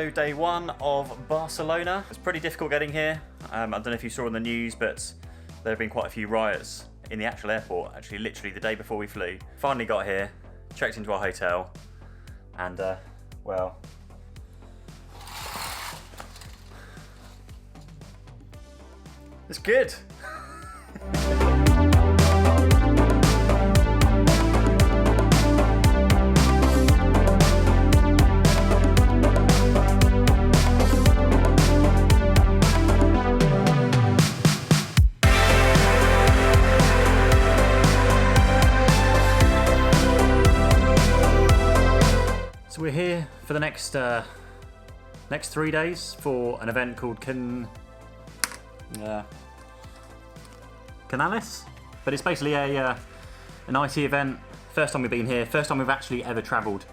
So day one of Barcelona. It's pretty difficult getting here. I don't know if you saw in the news, but there have been quite a few riots in the actual airport, actually literally the day before we flew. Finally got here, checked into our hotel, and well, it's good. So we're here for the next 3 days for an event called Canales, but it's basically an IT event. First time we've been here, first time we've actually ever travelled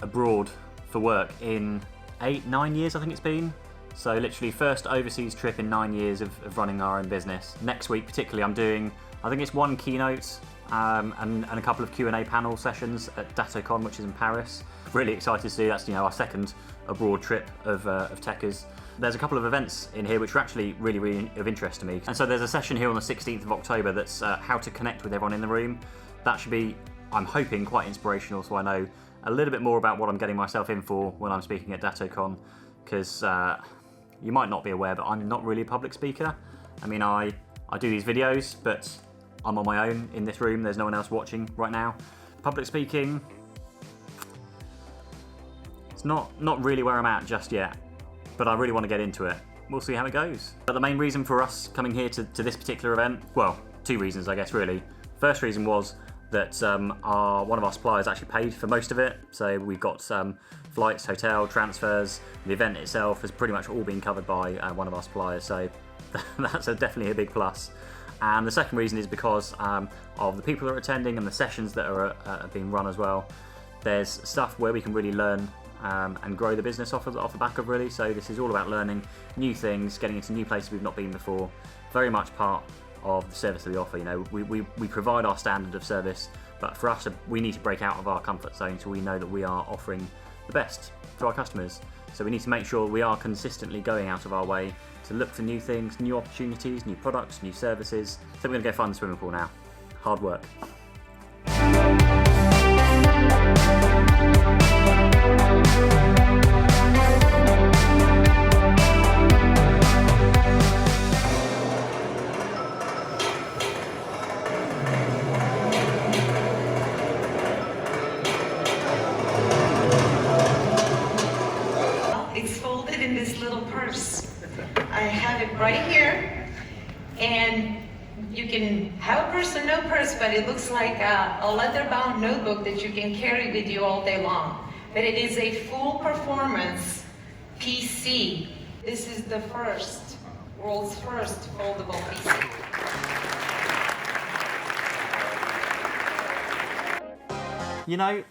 abroad for work in 8-9 years, I think it's been. So literally first overseas trip in 9 years of running our own business. Next week particularly I'm doing, I think it's one keynote and a couple of Q&A panel sessions at DatoCon, which is in Paris. Really excited to do. That's our second abroad trip of Techers. There's a couple of events in here which are actually really of interest to me. And so there's a session here on the 16th of October that's how to connect with everyone in the room. That should be, I'm hoping, quite inspirational, so I know a little bit more about what I'm getting myself in for when I'm speaking at DatoCon, because you might not be aware, but I'm not really a public speaker. I mean, I do these videos, but I'm on my own in this room. There's no one else watching right now. Public speaking, it's not really where I'm at just yet, but I really want to get into it. We'll see how it goes. But the main reason for us coming here to this particular event, well, two reasons I guess really. First reason was that one of our suppliers actually paid for most of it. So we've got flights, hotel, transfers. The event itself has pretty much all been covered by one of our suppliers, so that's definitely a big plus. And the second reason is because of the people that are attending and the sessions that are being run as well. There's stuff where we can really learn and grow the business off the back of, really. So this is all about learning new things, getting into new places we've not been before. Very much part of the service that we offer. We provide our standard of service, but for us, we need to break out of our comfort zone so we know that we are offering the best to our customers. So we need to make sure we are consistently going out of our way to look for new things, new opportunities, new products, new services. So we're going to go find the swimming pool now. Hard work. It's folded in this little purse. I have it right here, and you can have a purse or no purse, but it looks like a leather-bound notebook that you can carry with you all day long. But it is a full performance PC. This is the world's first foldable PC.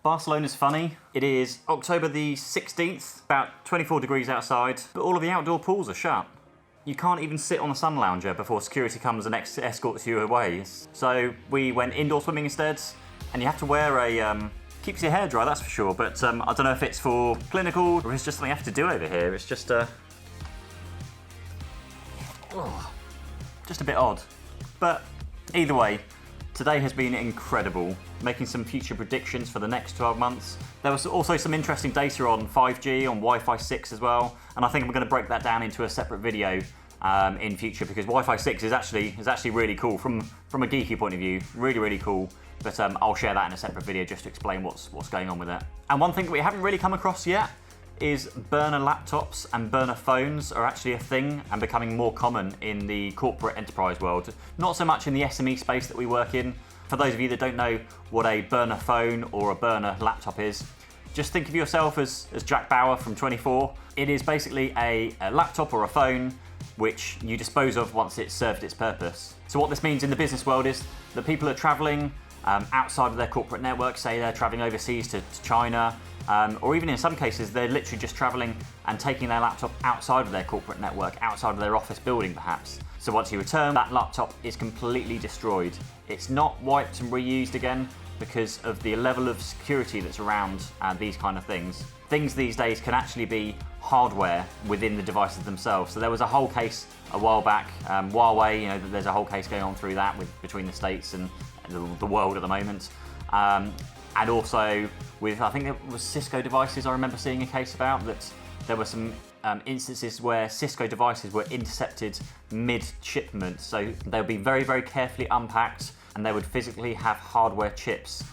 Barcelona's funny. It is October the 16th, about 24 degrees outside, but all of the outdoor pools are shut. You can't even sit on the sun lounger before security comes and escorts you away. So we went indoor swimming instead, and you have to wear keeps your hair dry, that's for sure, but I don't know if it's for clinical or it's just something you have to do over here. It's just a bit odd. But either way, today has been incredible, making some future predictions for the next 12 months. There was also some interesting data on 5G, on Wi-Fi 6 as well, and I think we're going to break that down into a separate video in future, because Wi-Fi 6 is actually really cool from a geeky point of view, really cool. But I'll share that in a separate video just to explain what's going on with it. And one thing that we haven't really come across yet is burner laptops and burner phones are actually a thing and becoming more common in the corporate enterprise world. Not so much in the SME space that we work in. For those of you that don't know what a burner phone or a burner laptop is, just think of yourself as Jack Bauer from 24. It is basically a laptop or a phone which you dispose of once it's served its purpose. So what this means in the business world is that people are traveling outside of their corporate network, say they're traveling overseas to China, or even in some cases they're literally just traveling and taking their laptop outside of their corporate network, outside of their office building perhaps. So once you return, that laptop is completely destroyed. It's not wiped and reused again. because of the level of security that's around these kind of things. Things these days can actually be hardware within the devices themselves. So there was a whole case a while back, Huawei, you know, there's a whole case going on through that between the States and the world at the moment. And also with, I think it was Cisco devices, I remember seeing a case about that there were some instances where Cisco devices were intercepted mid-shipment. So they would be very, very carefully unpacked, and they would physically have hardware chips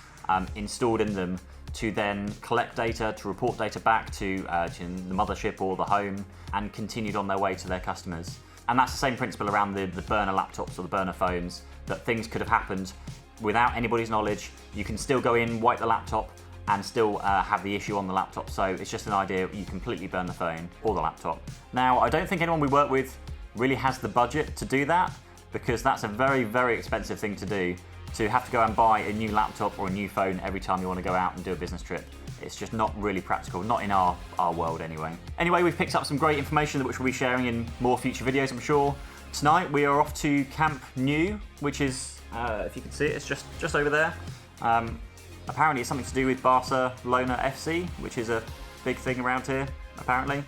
installed in them to then collect data, to report data back to the mothership or the home, and continued on their way to their customers. And that's the same principle around the burner laptops or the burner phones, that things could have happened without anybody's knowledge. You can still go in, wipe the laptop, and still have the issue on the laptop. So it's just an idea, you completely burn the phone or the laptop. Now, I don't think anyone we work with really has the budget to do that, because that's a very, very expensive thing to do, to have to go and buy a new laptop or a new phone every time you want to go out and do a business trip. It's just not really practical, not in our world anyway. Anyway, we've picked up some great information which we'll be sharing in more future videos, I'm sure. Tonight we are off to Camp Nou, which is, if you can see it, it's just over there. Apparently it's something to do with Barcelona FC, which is a big thing around here, apparently.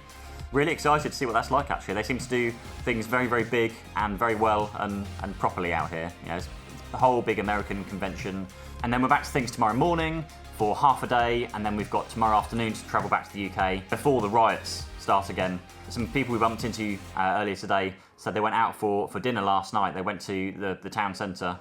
Really excited to see what that's like, actually. They seem to do things very, very big and very well and properly out here. You know, it's the whole big American convention. And then we're back to things tomorrow morning for half a day, and then we've got tomorrow afternoon to travel back to the UK before the riots start again. Some people we bumped into earlier today said they went out for dinner last night. They went to the town centre,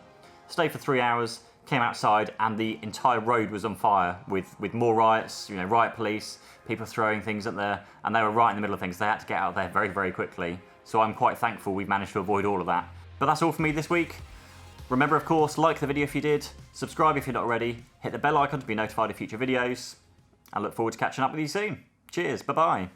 stayed for 3 hours, came outside, and the entire road was on fire with more riots, you know, riot police, people throwing things at there, and they were right in the middle of things. They had to get out of there very, very quickly. So I'm quite thankful we've managed to avoid all of that. But that's all for me this week. Remember, of course, like the video if you did, subscribe if you're not already, hit the bell icon to be notified of future videos. I look forward to catching up with you soon. Cheers, bye-bye.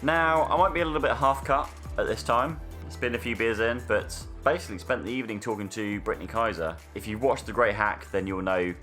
Now, I might be a little bit half cut at this time. It's been a few beers in, but basically spent the evening talking to Brittany Kaiser. If you've watched The Great Hack, then you'll know